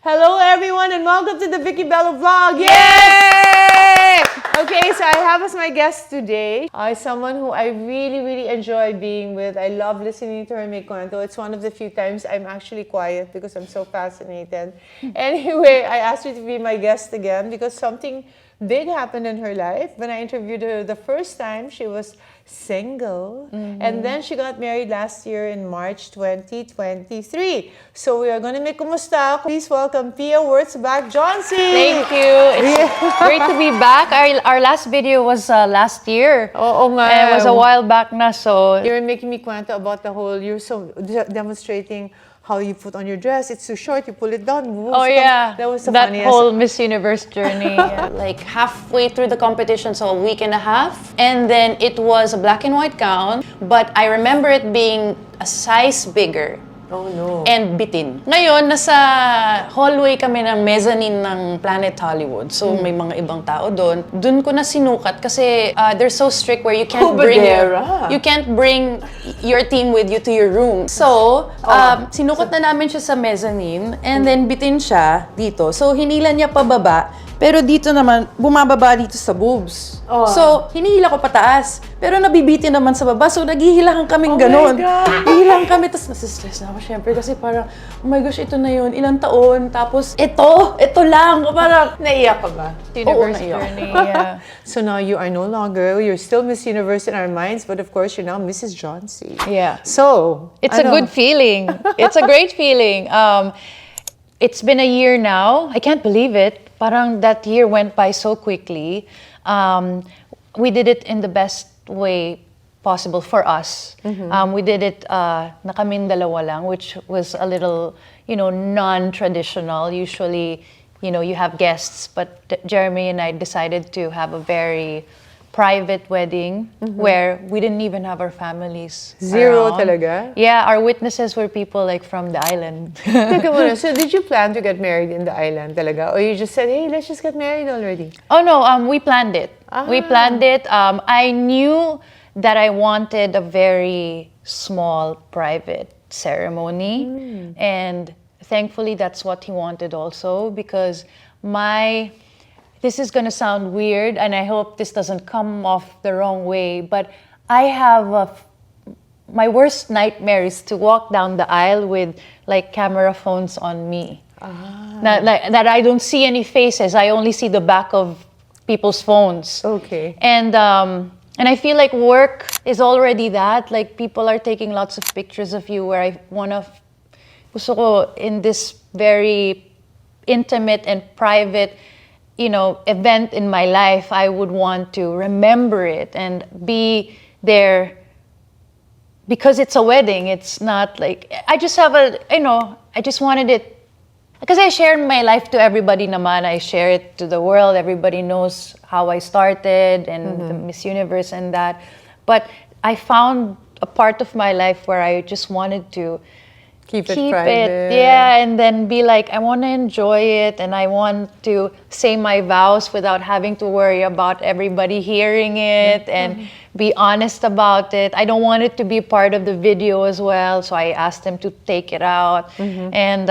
Hello everyone and welcome to the Vicki Belo vlog. Yay! Okay, so I have as my guest today someone who I really enjoy being with. I love listening to her make kwento. It's one of the few times I'm actually quiet because I'm so fascinated. Anyway, I asked her to be my guest again because something big happened in her life. When I interviewed her the first time, she was single. And then she got married last year in March 2023. So we are going to make kumusta. Please welcome Pia Wurtzbach, Jauncey. Thank you. It's great to be back. Our last video was last year. Oo nga. And it was a while back na, so... You're making me kwento about the whole, you're so demonstrating how you put on your dress. It's too short, you pull it down. Oh yeah, that was the that funniest. whole Miss Universe journey. Like halfway through the competition, so a week and a half. And then it was a black and white gown, but I remember it being a size bigger. Oh no. And bitin. Ngayon, nasa hallway kami ng mezzanine ng Planet Hollywood. So may mga ibang tao doon. Doon ko na sinukat kasi they're so strict where you can't bring your team with you to your room. So, sinukat na namin siya sa mezzanine and then bitin siya dito. So, hinila niya pababa. Pero dito naman, bumababa dito sa boobs. So, hinihila ko pataas. Pero nabibitin naman sa baba. So, naghihilahan kaming ganun. Hihilahan kami. Tapos nasistress na ako syempre. Kasi parang, oh my gosh, ito na yun. Ilang taon. Tapos, ito lang. Parang, naiyak ka ba? Universe journey, yeah. So now you are no longer, you're still Miss Universe in our minds, but of course, you're now Mrs. Jauncey. Yeah. So, it's a good feeling. It's a great feeling. It's been a year now. I can't believe it. Parang that year went by so quickly. We did it in the best way possible for us. We did it na kaming dalawa lang, which was a little, non-traditional. Usually, you have guests, but Jeremy and I decided to have a very private wedding where we didn't even have our families. Zero around. talaga? Yeah, our witnesses were people like from the island. Teka muna, so did you plan to get married in the island talaga? Or you just said, hey, let's just get married already? Oh no, we planned it. We planned it. I knew that I wanted a very small private ceremony. And thankfully that's what he wanted also because this is going to sound weird, and I hope this doesn't come off the wrong way, but I have my worst nightmare is to walk down the aisle with like camera phones on me. That I don't see any faces. I only see the back of people's phones. Okay. And I feel like work is already that. Like people are taking lots of pictures of you where gusto ko in this very intimate and private event in my life, I would want to remember it and be there because it's a wedding. It's not like, I just have I just wanted it, because I share my life to everybody naman. I share it to the world. Everybody knows how I started and the Miss Universe and that. But I found a part of my life where I just wanted to Keep it private. Yeah, and then be like, I want to enjoy it and I want to say my vows without having to worry about everybody hearing it and be honest about it. I don't want it to be part of the video as well, so I asked them to take it out and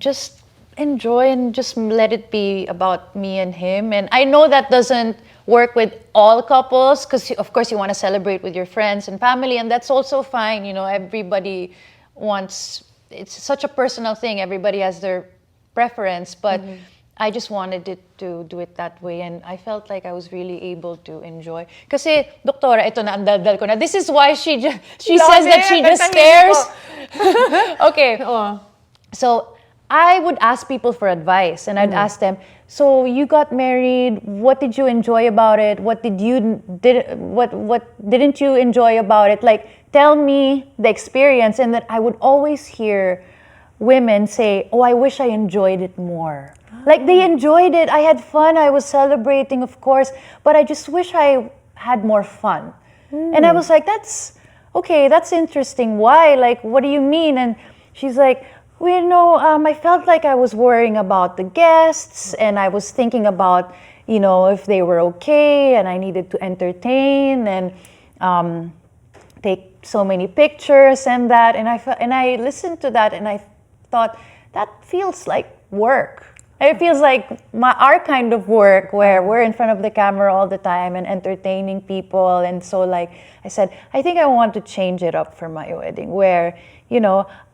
just enjoy and just let it be about me and him. And I know that doesn't work with all couples because of course you want to celebrate with your friends and family, and that's also fine. Everybody wants, it's such a personal thing. Everybody has their preference, but I just wanted it to do it that way, and I felt like I was really able to enjoy. Kasi, doktora, ito na, ang daldal ko na. This is why she says that she just stares. Okay. So, I would ask people for advice, and I'd ask them, so you got married, what did you enjoy about it? What didn't you enjoy about it? Like, tell me the experience. And that I would always hear women say, oh, I wish I enjoyed it more. Like, they enjoyed it. I had fun. I was celebrating, of course, but I just wish I had more fun. And I was like, that's interesting. Why? Like, what do you mean? And she's like, well, I felt like I was worrying about the guests, and I was thinking about, if they were okay, and I needed to entertain and take so many pictures and that. And I listened to that, and I thought, that feels like work. It feels like our kind of work where we're in front of the camera all the time and entertaining people. And so like I said, I think I want to change it up for my wedding where,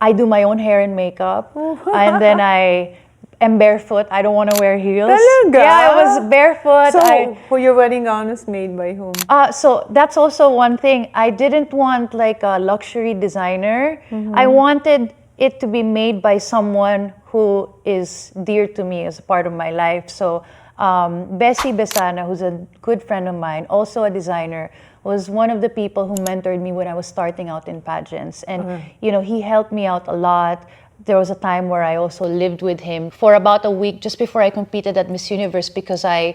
I do my own hair and makeup and then I am barefoot. I don't want to wear heels. Talaga? Yeah, I was barefoot. So, your wedding gown was made by whom? So that's also one thing. I didn't want like a luxury designer. I wanted it to be made by someone who is dear to me as a part of my life. So Bessie Besana, who's a good friend of mine, also a designer, was one of the people who mentored me when I was starting out in pageants. And, he helped me out a lot. There was a time where I also lived with him for about a week just before I competed at Miss Universe because I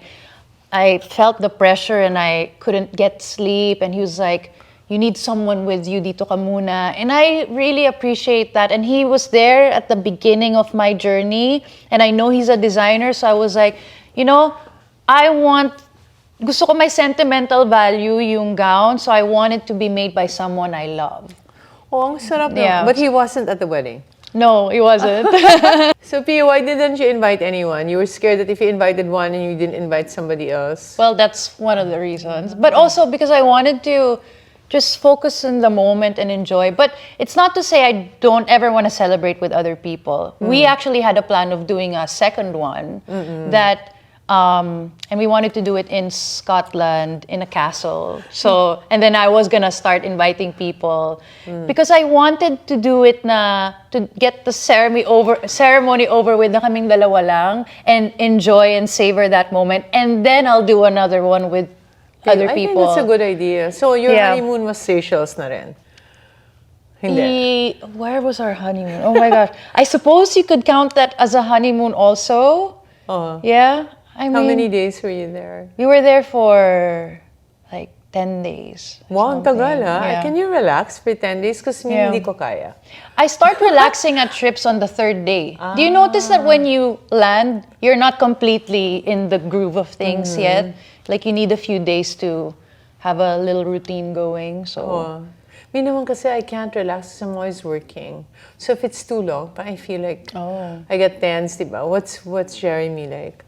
felt the pressure and I couldn't get sleep. And he was like, you need someone with you, dito ka muna. And I really appreciate that. And he was there at the beginning of my journey. And I know he's a designer. So I was like, gusto ko may sentimental value yung gown. So I want it to be made by someone I love. Oh, ang sarap naman. Yeah. But he wasn't at the wedding. No, he wasn't. So, Pia, why didn't you invite anyone? You were scared that if you invited one and you didn't invite somebody else. Well, that's one of the reasons. But also because I wanted to just focus in the moment and enjoy. But it's not to say I don't ever want to celebrate with other people. We actually had a plan of doing a second one that, and we wanted to do it in Scotland in a castle. So, and then I was gonna start inviting people because I wanted to do it to get the ceremony over with na kaming dalawa lang and enjoy and savor that moment. And then I'll do another one with other people. I think that's a good idea. So, your honeymoon was Seychelles na rin? Hindi. Where was our honeymoon? Oh my gosh. I suppose you could count that as a honeymoon also. Yeah. How many days were you there? We were there for like 10 days. Wow, ang tagal ha. Yeah. Can you relax for 10 days? Kasi hindi ko kaya. I start relaxing at trips on the third day. Do you notice that when you land, you're not completely in the groove of things yet? Like you need a few days to have a little routine going. So. Me naman kasi I can't relax because I'm always working. So if it's too long, I feel like I get tense, diba? What's Jeremy like?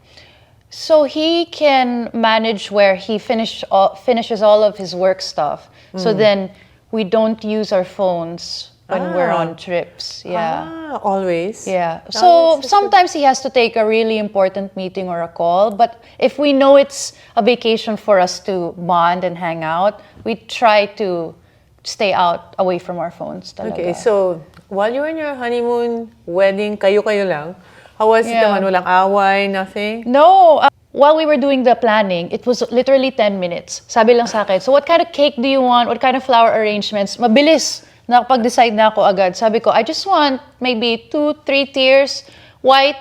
So he can manage where he finishes all of his work stuff. So then we don't use our phones when we're on trips. Yeah. Always? Yeah. So sometimes he has to take a really important meeting or a call. But if we know it's a vacation for us to bond and hang out, we try to stay out away from our phones. Talaga. Okay, so while you were in your honeymoon, wedding, kayo lang, how was it naman? Walang away, nothing? No. While we were doing the planning, it was literally 10 minutes. Sabi lang sa akin, so what kind of cake do you want? What kind of flower arrangements? Mabilis. Nakapag-decide na ako agad. Sabi ko, I just want maybe 2-3 tiers, white,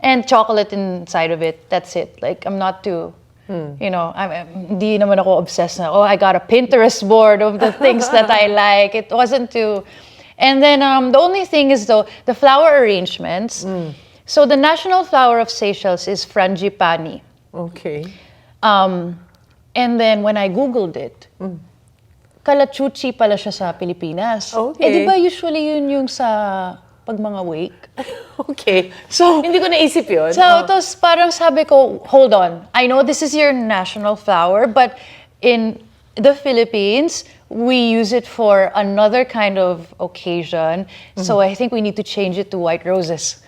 and chocolate inside of it. That's it. Like, I'm not too... hindi naman ako obsessed na, I got a Pinterest board of the things that I like. It wasn't too... And then the only thing is though, the flower arrangements. So the national flower of Seychelles is frangipani. Okay. And then when I Googled it, kalachuchi pala siya sa Pilipinas. Okay. Di ba usually yun yung sa pag mga wake? Okay. So, hindi ko naisip yun. So, tos parang sabi ko, hold on. I know this is your national flower, but in the Philippines, we use it for another kind of occasion. So I think we need to change it to white roses.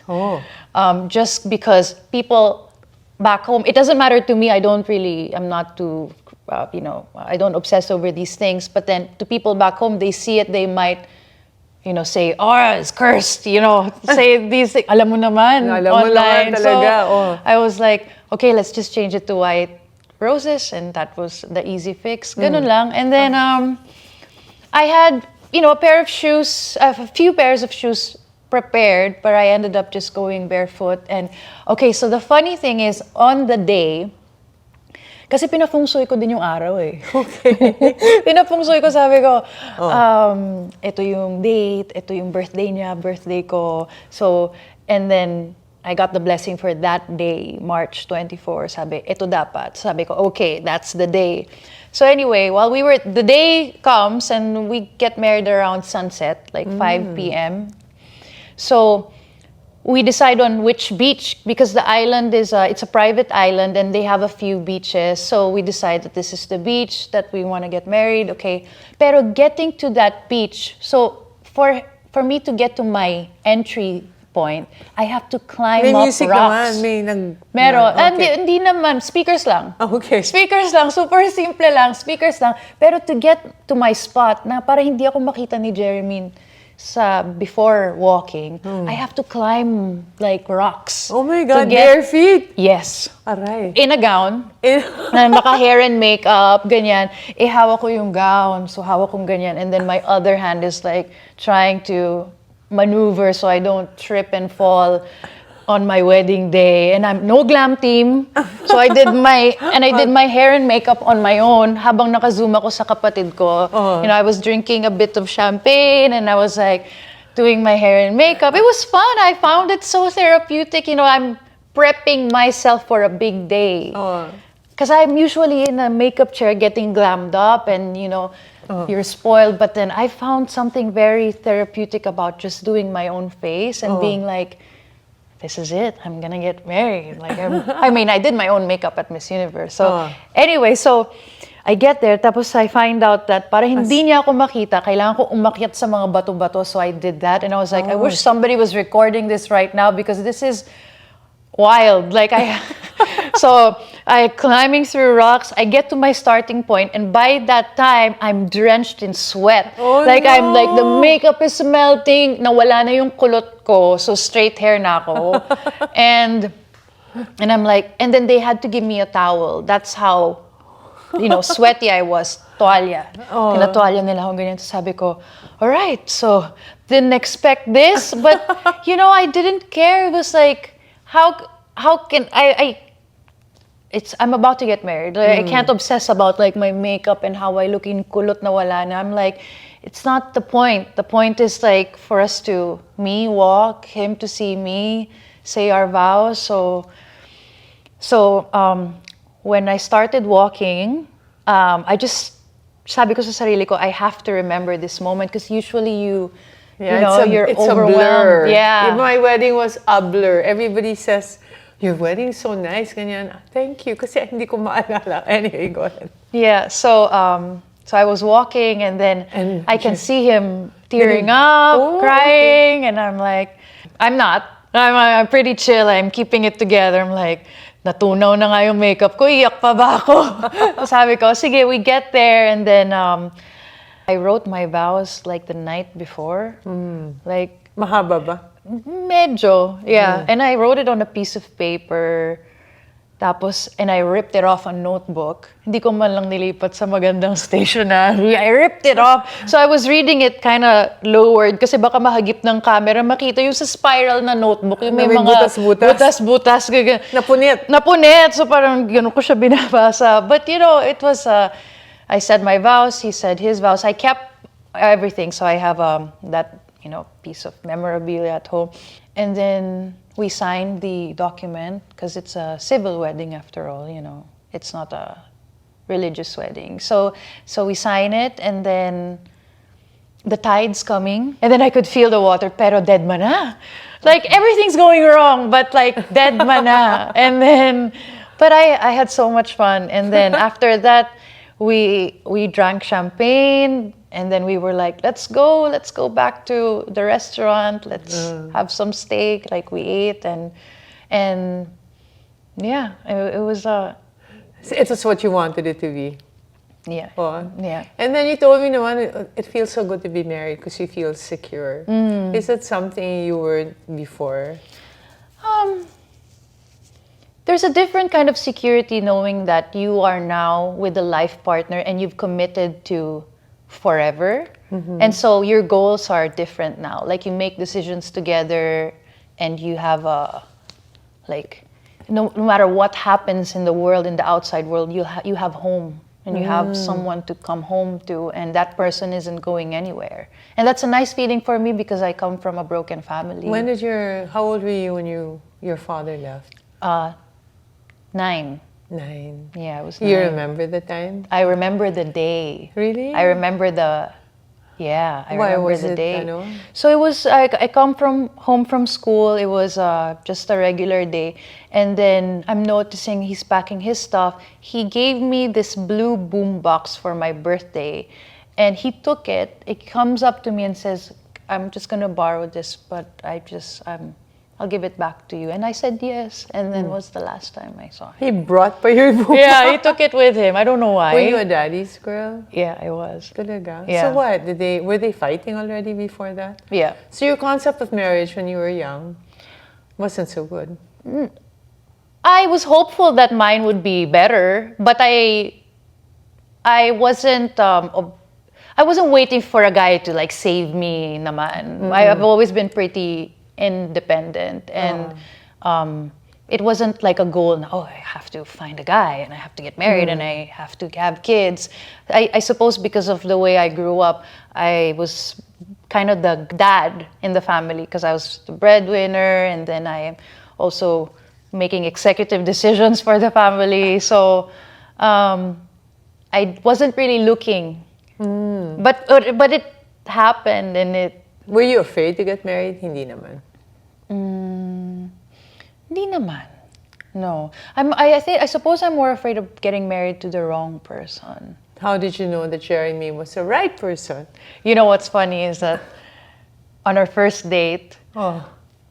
Just because people back home, it doesn't matter to me. I'm not too, I don't obsess over these things. But then to people back home, they see it, they might, say, it's cursed, say these things. Alam mo naman, online. Talaga. I was like, okay, let's just change it to white roses, and that was the easy fix. Ganun lang. And then I had, a few pairs of shoes prepared, but I ended up just going barefoot. And okay, so the funny thing is, on the day, kasi pinafungsoy ko din yung araw eh. Okay. Pinafungsoy ko, sabi ko, ito yung date, ito yung birthday niya, birthday ko. So, and then, I got the blessing for that day, March 24. Sabi, ito dapat. Sabi ko, okay, that's the day. So anyway, the day comes and we get married around sunset, like 5 p.m. So we decide on which beach because the island is it's a private island and they have a few beaches. So we decide that this is the beach that we want to get married. Okay, pero getting to that beach, so for me to get to my entry point, I have to climb May up music rocks. naman, Meron. Okay. Hindi naman. Speakers lang. Okay. Speakers lang. Super simple lang. Speakers lang. Pero to get to my spot, na para hindi ako makita ni Jeremy sa before walking, I have to climb like rocks. Oh my God, to get, bare feet? Yes. Aray. In a gown. Na naka-hair and makeup, ganyan. Hawak ko yung gown. So hawak kong ganyan. And then my other hand is like trying to maneuver so I don't trip and fall on my wedding day. And I'm no glam team. So I did my hair and makeup on my own habang naka-zoom ako sa kapatid ko. You know, I was drinking a bit of champagne and I was like doing my hair and makeup. It was fun. I found it so therapeutic. You know, I'm prepping myself for a big day. Because I'm usually in a makeup chair getting glammed up and, you know, you're spoiled. But then I found something very therapeutic about just doing my own face and being like, this is it. I'm gonna get married. Like, I mean, I did my own makeup at Miss Universe. So anyway, so I get there. Tapos I find out that para hindi niya ako makita, kailangan ko umakyat sa mga bato-bato. So I did that. And I was like, I wish somebody was recording this right now because this is wild. Like so I climbing through rocks. I get to my starting point, and by that time, I'm drenched in sweat. Like no. I'm like the makeup is melting. Nawala na yung kulot ko, so straight hair na ako. and I'm like, and then they had to give me a towel. That's how, you know, sweaty I was. Toalya. Tinatoalya nila ako ganyan. Sabi ko, all right, so didn't expect this, but you know, I didn't care. It was like, how can I'm about to get married. Like, I can't obsess about like my makeup and how I look in kulot na wala na. I'm like, it's not the point. The point is like for us to walk, him to see me, say our vows. So when I started walking, I just sabi ko sa sarili ko, I have to remember this moment because usually you know, you're overwhelmed. A blur. Yeah. My wedding was a blur. Everybody says, your wedding is so nice, ganyan. Thank you, kasi hindi ko maalala. Anyway, go ahead. Yeah, so I was walking and then I can see him tearing up, crying, and I'm like, I'm pretty chill. I'm keeping it together. I'm like, natunaw na nga yung makeup ko, iyak pa ba ako? Sabi ko, sige, we get there, and then I wrote my vows like the night before. Like, mahaba ba? Medyo, yeah. And I wrote it on a piece of paper. Tapos, and I ripped it off a notebook. Hindi ko man lang nilipat sa magandang stationery. I ripped it off. So I was reading it kind of lowered kasi baka mahagip ng camera. Makita yung sa spiral na notebook. Yung may mga butas-butas. Napunit. So parang gano'n ko siya binabasa. But you know, it was, I said my vows. He said his vows. I kept everything. So I have that, you know, piece of memorabilia at home. And then we signed the document because it's a civil wedding after all, you know. It's not a religious wedding. So we sign it, and then the tide's coming, and then I could feel the water, pero dead man na. Like everything's going wrong, but like dead man na. And then, but I had so much fun. And then after that, we drank champagne. And then we were like, let's go back to the restaurant. Let's have some steak. Like we ate and yeah, it was It was what you wanted it to be. Yeah. Yeah. And then you told me naman, it feels so good to be married because you feel secure. Is that something you weren't before? There's a different kind of security knowing that you are now with a life partner and you've committed to forever. And so your goals are different now. Like you make decisions together and you have like no matter what happens in the world, in the outside world, you have home and you have someone to come home to, and that person isn't going anywhere. And that's a nice feeling for me because I come from a broken family. How old were you when your father left? 9. 9. Yeah, I was 9. You remember the time? I remember the day. Really? I remember the Yeah, I Why remember was the it, day. ano? So it was I come from home from school. It was just a regular day, and then I'm noticing he's packing his stuff. He gave me this blue boom box for my birthday, and he took it. It comes up to me and says, "I'm just gonna borrow this, but I'll give it back to you." And I said yes, and then was the last time I saw him. He brought pa your book. Yeah, he took it with him. I don't know why. Were you a daddy's girl? Yeah, I was. Talaga? Yeah. So what? Were they fighting already before that? Yeah. So your concept of marriage when you were young wasn't so good. I was hopeful that mine would be better, but I wasn't waiting for a guy to like save me naman. I've always been pretty independent, and it wasn't like a goal. Oh, I have to find a guy and I have to get married and I have to have kids. I suppose because of the way I grew up, I was kind of the dad in the family because I was the breadwinner, and then I am also making executive decisions for the family. So I wasn't really looking, but it happened, and it. Were you afraid to get married? Hindi naman. Hindi naman. No. I suppose I'm more afraid of getting married to the wrong person. How did you know that Jeremy was the right person? You know what's funny is that on our first date, Oh.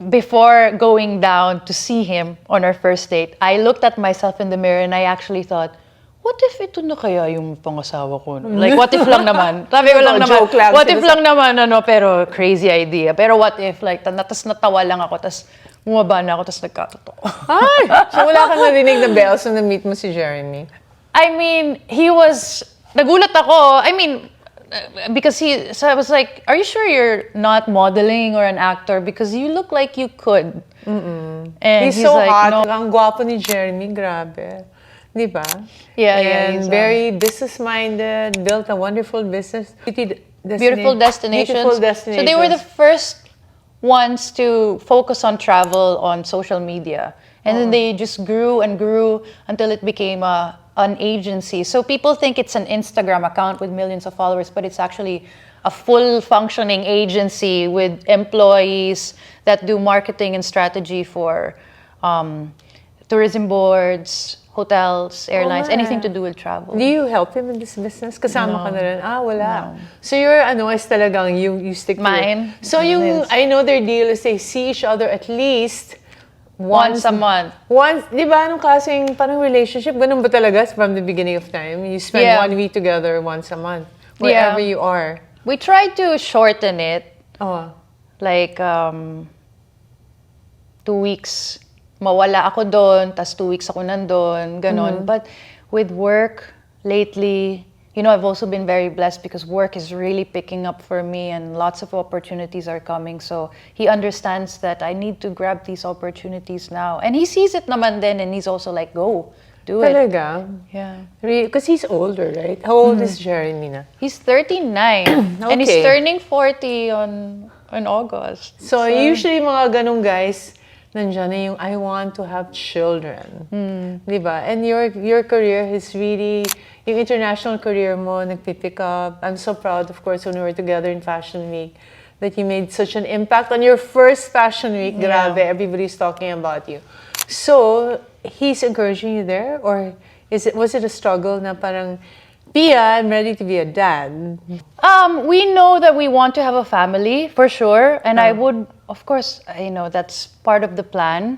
before going down to see him on our first date, I looked at myself in the mirror and I actually thought, what if ito na kaya yung pangasawa ko? Like, what if lang naman? Sabi ko lang naman, Joke lang, what if lang naman, pero crazy idea. Pero what if, like, tas natawa lang ako, tas bumaba na ako, tas nagkatotoo. Ay! So wala kang narinig na bells nung na-meet mo si Jeremy? I mean, nagulat ako. I mean, because so I was like, are you sure you're not modeling or an actor? Because you look like you could. And He's so like, hot. no. Ang gwapo ni Jeremy, grabe. Di ba? Yeah, and he's, very business-minded, built a wonderful business. Beautiful destinations. Beautiful destinations. So they were the first ones to focus on travel on social media. And then they just grew and grew until it became an agency. So people think it's an Instagram account with millions of followers, but it's actually a full functioning agency with employees that do marketing and strategy for tourism boards, hotels, airlines, anything to do with travel. Do you help him in this business? Kasama ka na rin? Wala. No. So your is talagang you stick to Mine. it. So I know their deal is they see each other at least once a month. Di ba anong klaseng parang relationship? Ganun ba talaga from the beginning of time? You spend 1 week together once a month, wherever you are. We tried to shorten it. Oh. Like 2 weeks mawala ako doon, tas 2 weeks ako nandun, ganon. But with work lately, I've also been very blessed because work is really picking up for me and lots of opportunities are coming. So he understands that I need to grab these opportunities now. And he sees it naman din, and he's also like, go, do it. Talaga? Yeah. Because he's older, right? How old is Jeremy na? He's 39 and he's turning 40 in August. So usually mga ganong guys, nandiyan na yung I want to have children. Diba? And your career is really, yung international career mo, nagpipick up. I'm so proud, of course, when we were together in Fashion Week, that you made such an impact on your first Fashion Week. Grabe, everybody's talking about you. So, he's encouraging you there? Or was it a struggle na parang, Pia, I'm ready to be a dad? We know that we want to have a family, for sure. And I would, of course, that's part of the plan.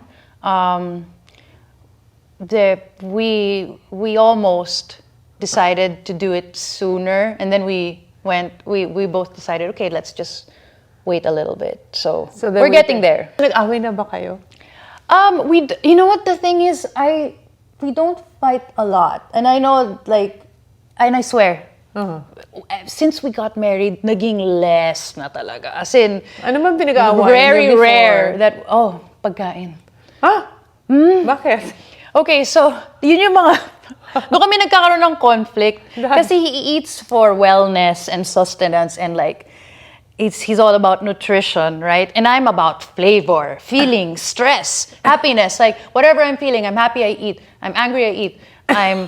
We almost decided to do it sooner. And then we both decided, okay, let's just wait a little bit. So we're getting there. Nag-away na ba kayo? You know what the thing is? We don't fight a lot. And I know, and I swear, since we got married, naging less na talaga. As in, ano bang pinag-aawayan very niyo before? rare that, pagkain. Bakit? Okay, so, yun yung mga, doon kami nagkakaroon ng conflict. Kasi he eats for wellness and sustenance and he's all about nutrition, right? And I'm about flavor, feeling, stress, happiness. Like, whatever I'm feeling, I'm happy, I eat. I'm angry, I eat. I'm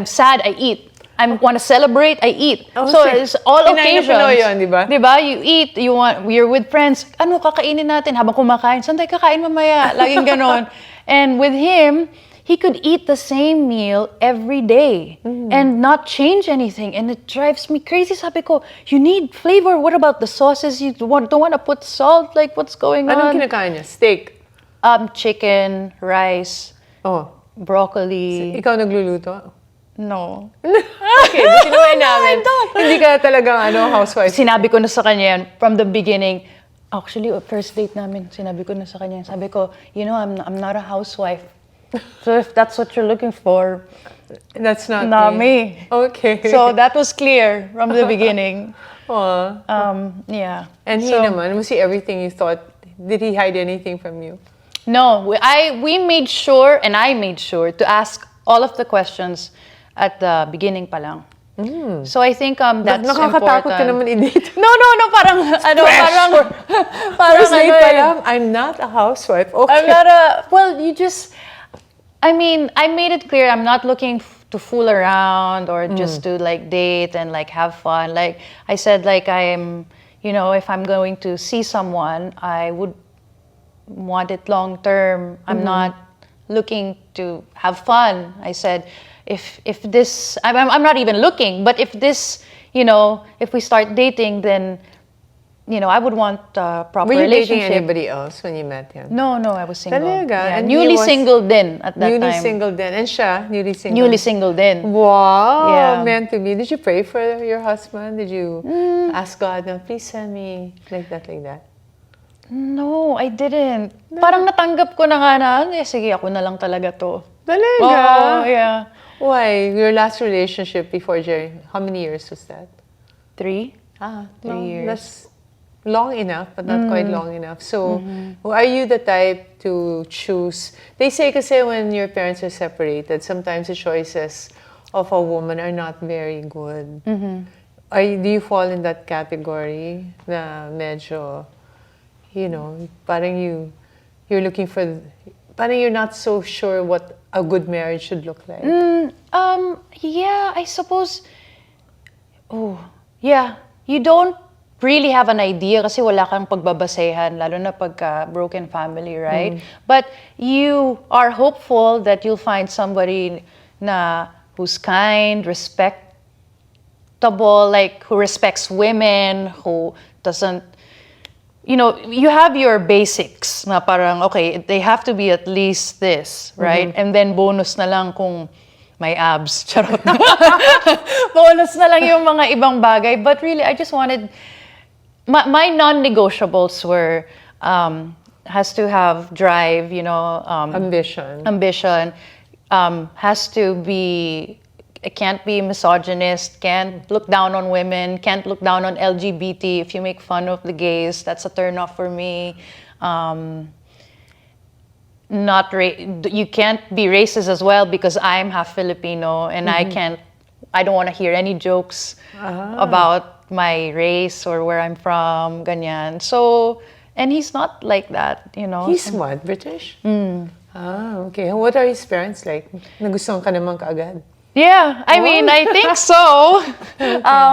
sad, I eat. I want to celebrate, I eat. Oh, so sige. it's all Pinoy na occasions. Pinoy yun, di ba? Di ba? You eat, you're with friends. Ano, kakainin natin habang kumakain? Saan tayo kakain mamaya? Laging ganon. And with him, he could eat the same meal every day and not change anything. And it drives me crazy. Sabi ko, you need flavor. What about the sauces? You don't want to put salt? Like, what's going on? Anong kinakain niya? Steak? Chicken, rice, Oh. broccoli. Ikaw nagluluto? No. Okay, buti naman namin. Hindi ka talagang housewife. Sinabi ko na sa kanya yan from the beginning. Actually, first date namin, sinabi ko na sa kanya. Sabi ko, I'm not a housewife. So if that's what you're looking for, that's not me. Okay. So that was clear from the beginning. Aww. Yeah. And he naman, was he everything you thought? Did he hide anything from you? No, we made sure, and I made sure to ask all of the questions at the beginning pa lang. So I think that's Nakakatakot important. ka naman i-date. No, parang First date pa lang, I'm not a housewife. Okay. I'm not I made it clear I'm not looking to fool around or just to like date and like have fun. Like I said, like I'm, if I'm going to see someone, I would want it long term. I'm not looking to have fun. I said, if this, I'm not even looking, but if this, if we start dating, then, I would want a proper Were you relationship. dating anybody else when you met him? No, I was single. Talaga? Yeah, And newly he was single din at that Newly time. single din. And siya, newly single? Newly single din. Wow. Yeah. Meant to be. Did you pray for your husband? Did you ask God, no, please send me like that? No, I didn't. Parang natanggap ko na nga sige, ako na lang talaga to. Talaga? Oh, yeah. Why? Your last relationship before Jerry, how many years was that? 3 3 years. That's long enough, but not quite long enough. So, are you the type to choose? They say kasi when your parents are separated, sometimes the choices of a woman are not very good. Do you fall in that category na medyo, parang you're looking for, parang you're not so sure what a good marriage should look like? Yeah, I suppose. Oh, yeah. You don't really have an idea kasi wala kang pagbabasehan, lalo na pagka broken family, right? But you are hopeful that you'll find somebody who's kind, respectable, like who respects women, who doesn't, you have your basics na parang, okay, they have to be at least this, right? And then bonus na lang kung may abs. Charot. Bonus na lang yung mga ibang bagay. But really, I just wanted, my non-negotiables were, has to have drive, ambition, has to be, can't be misogynist, can't look down on women, can't look down on LGBT. If you make fun of the gays, that's a turn off for me. You can't be racist as well because I'm half Filipino and I don't want to hear any jokes about my race or where I'm from, ganyan. So, and he's not like that, He's what, British? Okay. What are his parents like? Nagustuhan ka naman kaagad? Yeah, I mean, I think so.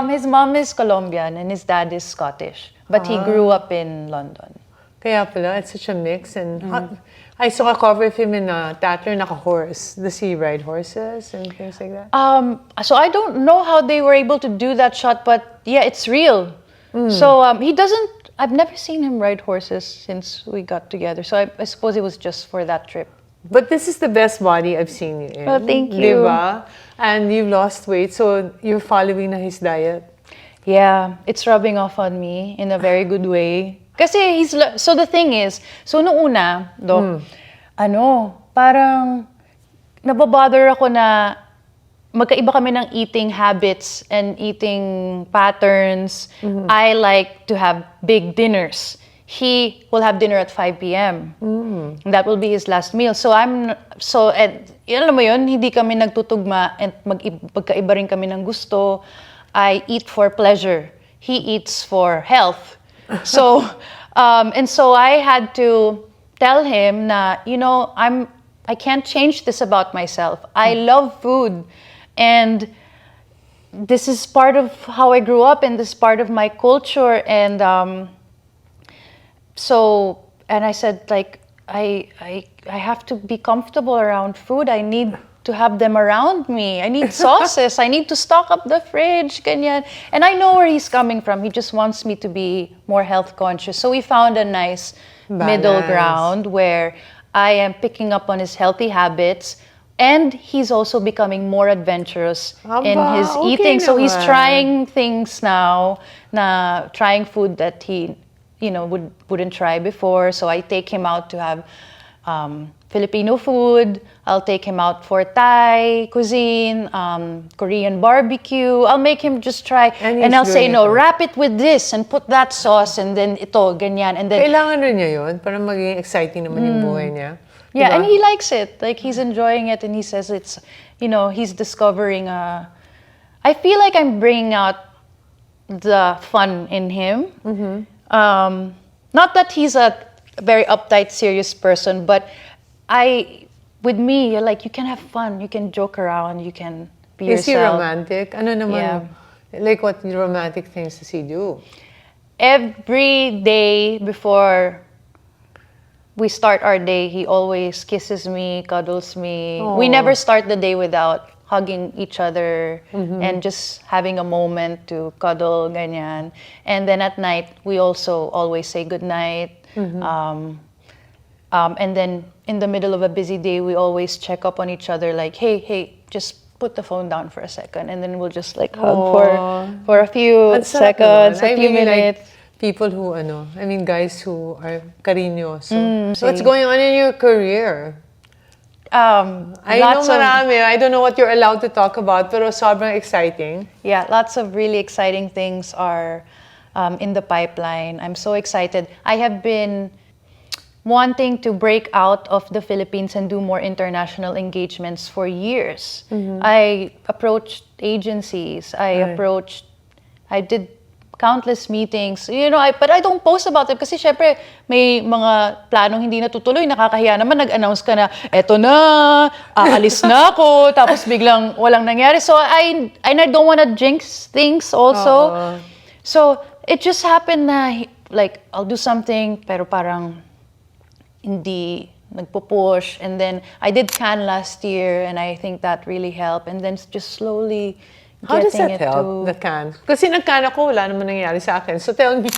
His mom is Colombian and his dad is Scottish, but he grew up in London. Kaya pala, it's such a mix. And I saw a cover of him in a tattler, naka-horse. Does he ride horses and things like that? So I don't know how they were able to do that shot, but yeah, it's real. So he doesn't, I've never seen him ride horses since we got together. So I suppose it was just for that trip. But this is the best body I've seen you in. Oh, thank you. Diba? And you've lost weight, so you're following na his diet. Yeah, it's rubbing off on me in a very good way. Kasi so the thing is, so noong una, parang nababother ako na magkaiba kami ng eating habits and eating patterns. I like to have big dinners. He will have dinner at 5 p.m. And that will be his last meal. So alam mo yun, hindi kami nagtutugma and magkaiba rin kami ng gusto. I eat for pleasure. He eats for health. So, and so I had to tell him na, I can't change this about myself. I love food. And this is part of how I grew up and this is part of my culture. And and I said, like, I have to be comfortable around food. I need to have them around me. I need sauces. I need to stock up the fridge, ganyan. And I know where he's coming from. He just wants me to be more health conscious. So we found a nice middle ground where I am picking up on his healthy habits, and he's also becoming more adventurous in his eating. So he's trying things now, trying food that he, wouldn't try before. So I take him out to have Filipino food. I'll take him out for Thai cuisine, Korean barbecue. I'll make him just try, and I'll say, no, wrap it with this and put that sauce, and then ito, ganyan, and then. Kailangan rin niya yun para maging exciting naman yung buhay niya. Yeah, diba? and he likes it. Like, he's enjoying it, and he says it's, he's discovering I feel like I'm bringing out the fun in him. Not that he's a very uptight, serious person, but with me, you're like, you can have fun, you can joke around, you can be yourself. Is he romantic? Ano naman? Yeah. Like, what romantic things does he do? Every day before we start our day, he always kisses me, cuddles me. Aww. We never start the day without hugging each other and just having a moment to cuddle, ganyan. And then at night, we also always say goodnight. And then in the middle of a busy day, we always check up on each other, like, hey, just put the phone down for a second, and then we'll just like hug for a few seconds, a few minutes. Like people who, guys who are cariñoso. So what's going on in your career? I know marami. I don't know what you're allowed to talk about, pero sobrang exciting. Yeah, lots of really exciting things are in the pipeline. I'm so excited. I have been wanting to break out of the Philippines and do more international engagements for years. I approached agencies. I did countless meetings. But I don't post about it kasi syempre may mga planong hindi natutuloy, nakakahiya naman, nag-announce ka na, eto na, aalis na ako, tapos biglang walang nangyari. So I don't want to jinx things also. So it just happened na, like, I'll do something, pero parang hindi nagpo-push. And then I did Cannes last year, and I think that really helped. And then just slowly How does that help, the Cannes? Kasi nag-Cannes ako, wala naman nangyari sa akin. So tell me.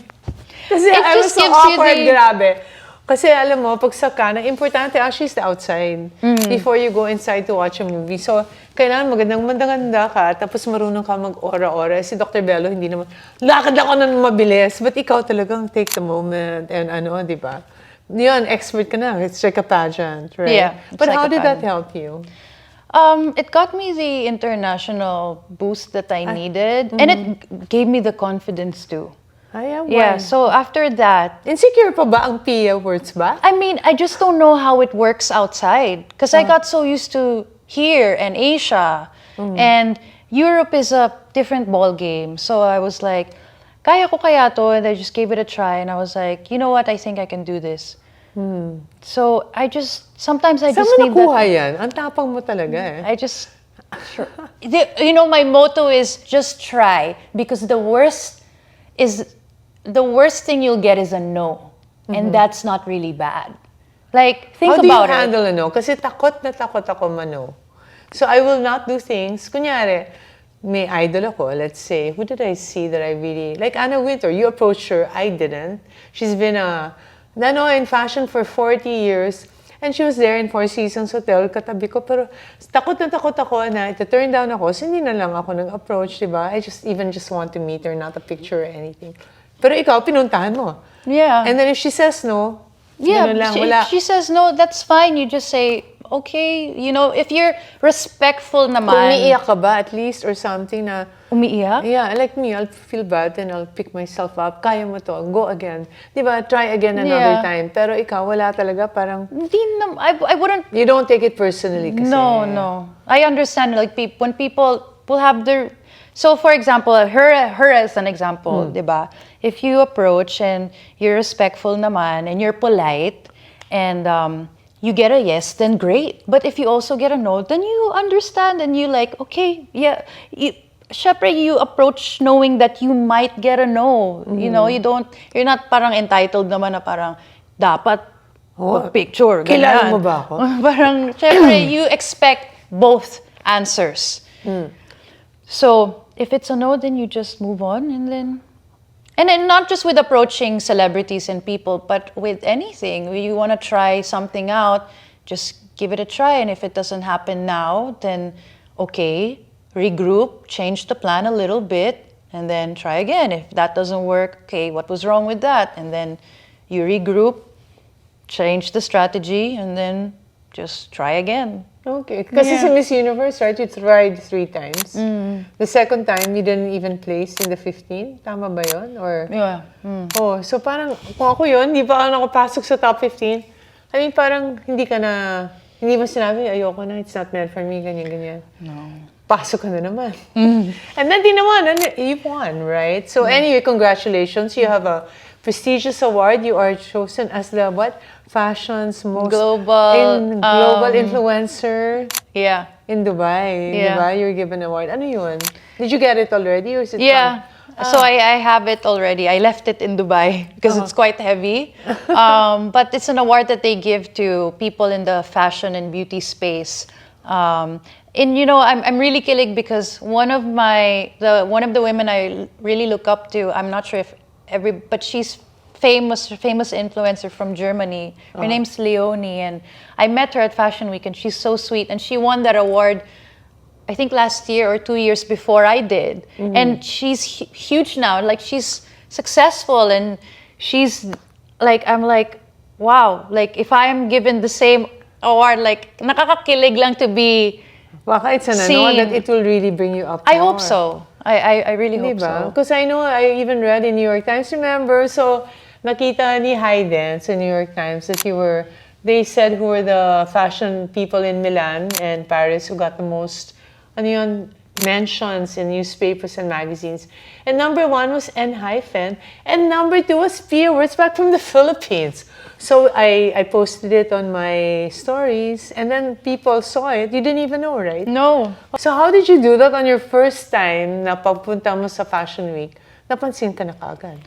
Kasi I was so awkward, grabe. Kasi alam mo, pag sa Cannes, importante actually is the outside. Before you go inside to watch a movie. So, kailangan magandang mandaganda ka, tapos marunong ka mag-ora-ora. Si Dr. Belo, hindi naman, lakad ako na mabilis. But ikaw talagang take the moment and di ba? Yun, expert ka na. It's like a pageant, right? Yeah. But how did that help you? It got me the international boost that I needed, and it gave me the confidence too. Yeah, so after that... Insecure pa ba ang Pia Wurtzbach? I mean, I just don't know how it works outside. Because I got so used to here and Asia. And Europe is a different ball game. So I was like, kaya ko kaya to? And I just gave it a try. And I was like, you know what? I think I can do this. So sometimes I just need that. Saan mo nakuha yan? Ang tapang mo talaga eh. My motto is just try, because the worst thing you'll get is a no. And that's not really bad. Like, think about it. How do you handle a no? Kasi takot na takot ako ma-no. So I will not do things. Kunyari, may idol ako, let's say. Who did I see that I really... Like Anna Wintour, you approached her, I didn't. She's been in fashion for 40 years. And she was there in Four Seasons Hotel, katabi ko. Pero takot na takot ako na ito-turn down ako. So hindi na lang ako nag-approach, diba? I just want to meet her, not a picture or anything. Pero ikaw, pinuntahan mo. Yeah. And then if she says no, if she says no, that's fine. You just say, okay, if you're respectful naman. Umiiyak ka ba at least or something na... Umiiyak? Yeah, like me, I'll feel bad and I'll pick myself up. Kaya mo to, go again. Diba? Try again another time. Pero ikaw, wala talaga, parang... I wouldn't... You don't take it personally kasi... No. I understand, like, when people will have their... So, for example, her as an example, diba? If you approach and you're respectful naman and you're polite and you get a yes, then great. But if you also get a no, then you understand and you like, okay, yeah, syempre you approach knowing that you might get a no. You know, you're not parang entitled naman na parang dapat picture. Kilala mo ba ako? Parang, syempre, you expect both answers. So, if it's a no, then you just move on and then not just with approaching celebrities and people, but with anything. You want to try something out, just give it a try. And if it doesn't happen now, then okay, regroup, change the plan a little bit, and then try again. If that doesn't work, okay, what was wrong with that? And then you regroup, change the strategy, and then just try again. Okay. Kasi sa Miss Universe, right, you tried 3 times. The second time, you didn't even place in the 15. Tama ba yun? Or, oh, so parang, kung ako yun, di pa ako nakapasok sa top 15. I mean, parang hindi mo sinabi, ayoko na, it's not meant for me, ganyan. No. Pasok ka na naman. And then, di naman, you won, right? So anyway, congratulations. You have a prestigious award. You are chosen as the what? Fashion's most global influencer. Yeah. In Dubai. Yeah. Diba? You're given an award. Ano yun? Did you get it already or is it So I have it already. I left it in Dubai because it's quite heavy. But it's an award that they give to people in the fashion and beauty space. And you know, I'm really kilig because one of the women I really look up to, I'm not sure if but she's famous influencer from Germany. Her name's Leonie, and I met her at Fashion Week, and she's so sweet. And she won that award, I think last year or 2 years before I did. And she's huge now. Like, she's successful, and she's like, I'm like, wow. Like, if I am given the same award, like, nakakakilig lang to be baka it's an award that it will really bring you up more. I hope so. I really hope so. Because I know I even read in New York Times, remember? So, nakita ni Hayden sa New York Times that they said who were the fashion people in Milan and Paris who got the most mentions in newspapers and magazines. And number 1 was N hyphen, and number 2 was Pia Wurtzbach from the Philippines. So I posted it on my stories, and then people saw it. You didn't even know, right? No. So how did you do that on your first time na pagpunta mo sa Fashion Week? Napansin ka na kaagad?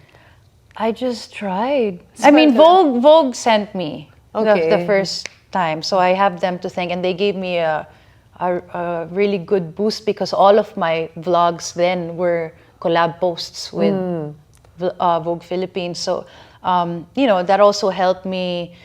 I just tried. I mean, Vogue sent me the first time, so I have them to thank, and they gave me a really good boost because all of my vlogs then were collab posts with Vogue Philippines. So, you know, that also helped me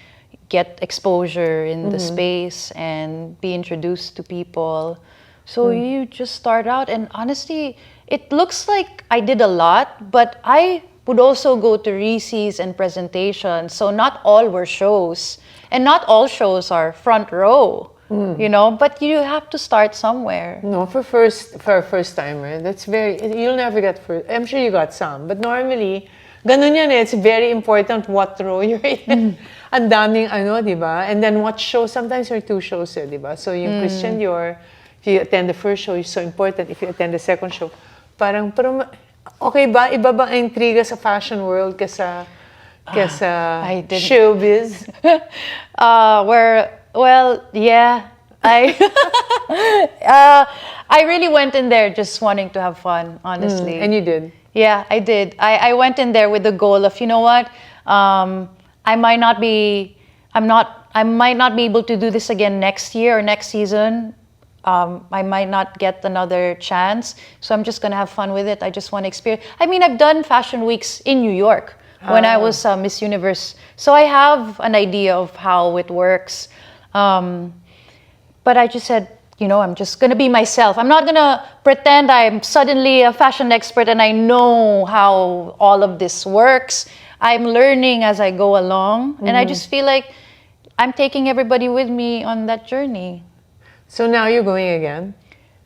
get exposure in the space and be introduced to people. So you just start out, and honestly, it looks like I did a lot, but I would also go to recces and presentations. So not all were shows, and not all shows are front row. You know, but you have to start somewhere. No, for a first timer, that's you'll never get first. I'm sure you got some, but normally, ganun yan it's very important what row you're in. Ang daming di ba? And then what show, sometimes there are 2 shows di ba? So yung Christian Dior, if you attend the first show, it's so important. If you attend the second show, parang okay ba? Iba ba ang intriga sa fashion world kesa showbiz? Well, yeah. I really went in there just wanting to have fun, honestly. And you did? Yeah, I did. I went in there with the goal of, you know what? I might not be able to do this again next year or next season. I might not get another chance. So I'm just going to have fun with it. I just want to experience. I mean, I've done fashion weeks in New York when I was Miss Universe. So I have an idea of how it works. But I just said, you know, I'm just going to be myself. I'm not going to pretend I'm suddenly a fashion expert and I know how all of this works. I'm learning as I go along. And I just feel like I'm taking everybody with me on that journey. So now you're going again?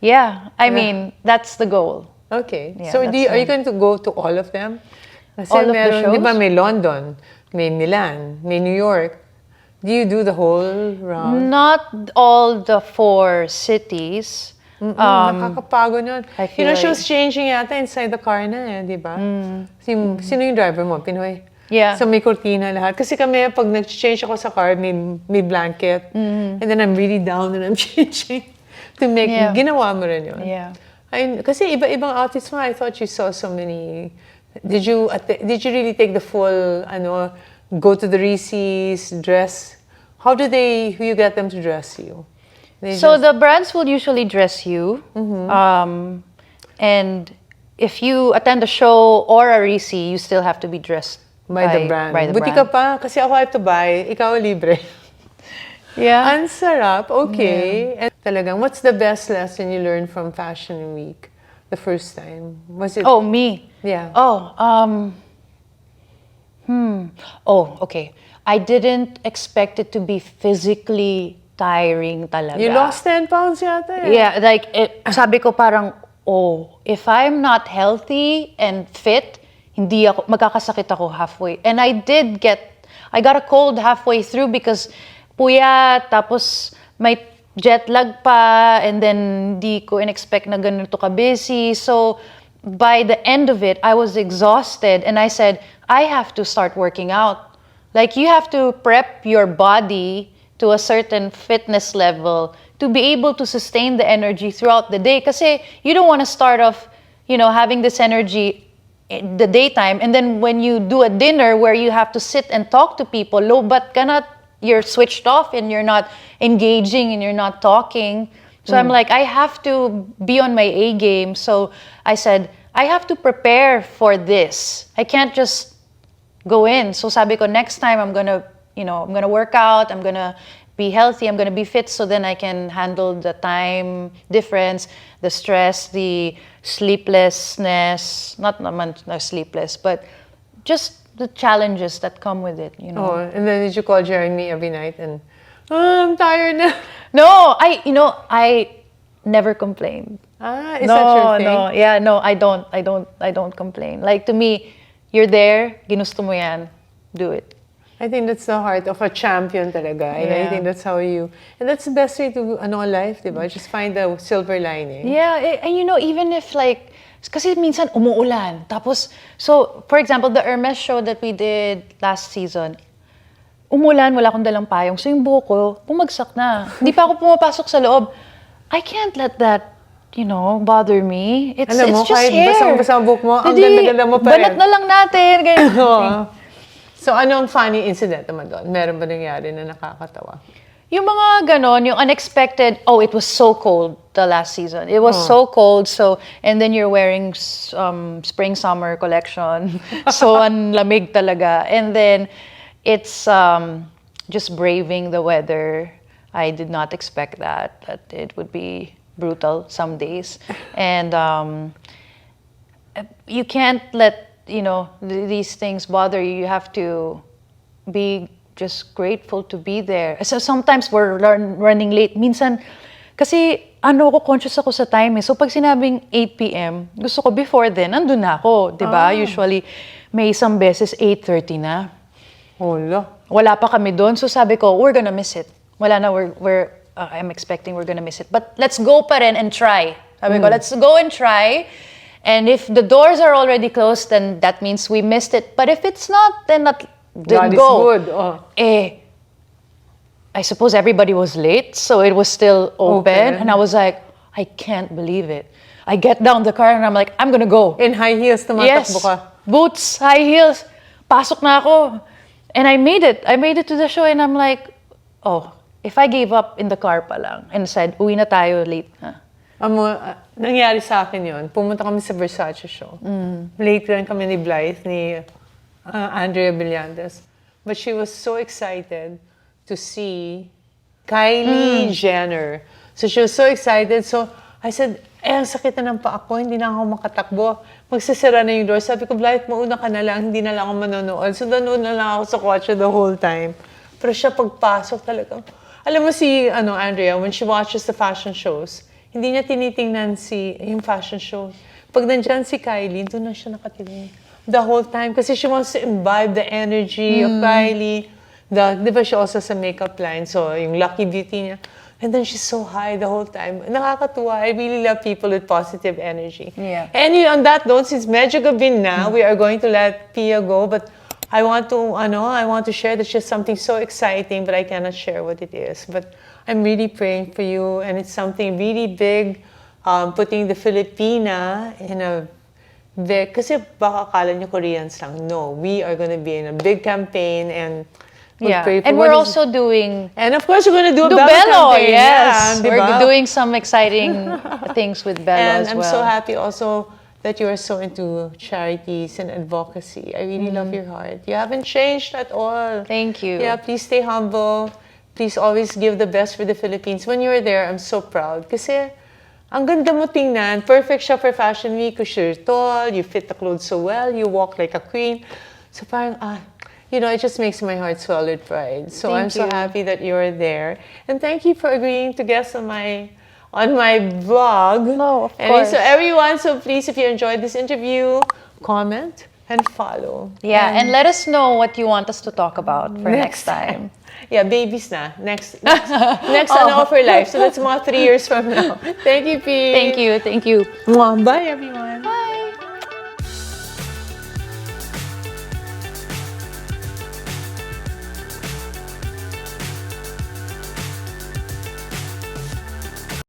Yeah. I mean, that's the goal. Okay. Yeah, so are you going to go to all of them? Kasi all of the shows? Di ba may London, may Milan, may New York. Do you do the whole round? Not all the 4 cities. Nakakapagod yun. You know, she was changing yata inside the car na di ba? Sino yung driver mo? Pinoy? Yeah. So may cortina lahat. Kasi kami, pag nag-change ako sa car, may blanket. And then I'm really down and I'm changing to make, ginawa mo rin yun. Yeah. Kasi iba-ibang outfits mo. I thought you saw so many. Did you really take the full, go to the Reese's, dress? How do you get them to dress you? So the brands will usually dress you. And if you attend a show or a Reese, you still have to be dressed by the brand. By the Buti brand. ka pa, kasi ako have to buy, ikaw libre. Yeah. Ang sarap, okay. And talagang, what's the best lesson you learned from Fashion Week the first time? Was it? Oh, me? Yeah. Oh, okay. I didn't expect it to be physically tiring talaga. You lost 10 pounds yata eh. Yeah, like, sabi ko parang, if I'm not healthy and fit, magkakasakit ako halfway. And I got a cold halfway through because puyat, tapos may jet lag pa, and then di ko in-expect na ganito ka busy. So, by the end of it, I was exhausted, and I said, I have to start working out. Like, you have to prep your body to a certain fitness level to be able to sustain the energy throughout the day. Kasi you don't want to start off, having this energy in the daytime, and then when you do a dinner where you have to sit and talk to people, you're switched off and you're not engaging and you're not talking. So I'm like, I have to be on my A game. So I said, I have to prepare for this. I can't just go in. So sabi ko, next time I'm gonna work out, I'm gonna be healthy, I'm gonna be fit, so then I can handle the time difference, the stress, the sleeplessness, not sleepless, but just the challenges that come with it, Oh, and then did you call Jeremy every night and, I'm tired now? No, I never complain. Is that your thing? No, yeah, no, I don't complain. Like, to me, you're there, ginusto mo yan, do it. I think that's the heart of a champion talaga. And I think that's how and that's the best way to life, diba? Just find the silver lining. Yeah, and even if like, kasi minsan umuulan. Tapos, so, for example, the Hermes show that we did last season, umulan, wala akong dalang payong. So yung buhok ko, bumagsak na. Hindi pa ako pumapasok sa loob. I can't let that, bother me. It's Alam mo, just kahit hair. basang-basang buhok mo, ang ganda-ganda mo pa rin. Banat na lang natin. Ganyan. So, anong funny incident naman doon? Meron ba nangyari na nakakatawa? Yung mga ganon, yung unexpected, it was so cold the last season. It was so cold, and then you're wearing spring-summer collection. So, ang lamig talaga. And then, it's just braving the weather. I did not expect that it would be brutal some days. And you can't let these things bother you. You have to be just grateful to be there. So sometimes we're running late. Minsan, kasi conscious ako sa time eh. So pag sinabing 8 p.m., gusto ko before then, nandun na ako. Diba? Usually, may isang beses 8:30 na. Wala pa kami doon. So sabi ko, we're gonna miss it. Wala na, I'm expecting we're gonna miss it. But let's go pa rin and try. Sabi ko, let's go and try. And if the doors are already closed, then that means we missed it. But if it's not, then didn't go. God is good. I suppose everybody was late, so it was still open. And I was like, I can't believe it. I get down the car and I'm like, I'm gonna go. In high heels, tumatakbo ka. Boots, high heels. Pasok na ako. And I made it. I made it to the show and I'm like, if I gave up in the car pa lang and said, uwi na tayo late na. Nangyari sa akin yun. Pumunta kami sa Versace show. Late rin kami ni Blythe, ni Andrea Villandes. But she was so excited to see Kylie Jenner. So she was so excited. So I said, ang sakit na ng paa ko, hindi na ako makatakbo. Magsasara na yung door. Sabi ko, Blythe, mauna ka na lang, hindi na lang ako manonood. So nanood na lang ako sa kotse the whole time. Pero siya pagpasok talaga. Alam mo si Andrea, when she watches the fashion shows, hindi niya tinitingnan yung fashion show. Pag nandyan si Kylie, doon na siya nakatingin. The whole time. Kasi she wants to imbibe the energy of Kylie. Di ba she also sa makeup line? So, yung Lucky Beauty niya. And then she's so high the whole time. Nakakatuwa. I really love people with positive energy. Yeah. And on that note, since medyo gabi na, we are going to let Pia go. But I want to share that she has something so exciting, but I cannot share what it is. But I'm really praying for you, and it's something really big. putting the Filipina in a kasi baka akala nyo Koreans lang. No, we are going to be in a big campaign and we'll pray for and we're also doing and of course we're going to do a Belo, campaign. yes. Yeah, We're diba? doing some exciting things with Belo And as I'm well. so happy also that you are so into charities and advocacy. I really love your heart. You haven't changed at all. Thank you. Yeah, please stay humble. Please always give the best for the Philippines. When you're there, I'm so proud. Kasi ang ganda mo tingnan. Perfect siya for Fashion Week because you're tall, you fit the clothes so well, you walk like a queen. So parang, you know, it just makes my heart swell with pride. So I'm so happy that you're there. And thank you for agreeing to guest on my vlog. No, of And course. so everyone, so please, if you enjoyed this interview, comment and follow. Yeah, and let us know what you want us to talk about for next time. Yeah, babies na. Next ano for life. So that's mga 3 years from now. Thank you, P. Thank you. Mwah. Bye, everyone.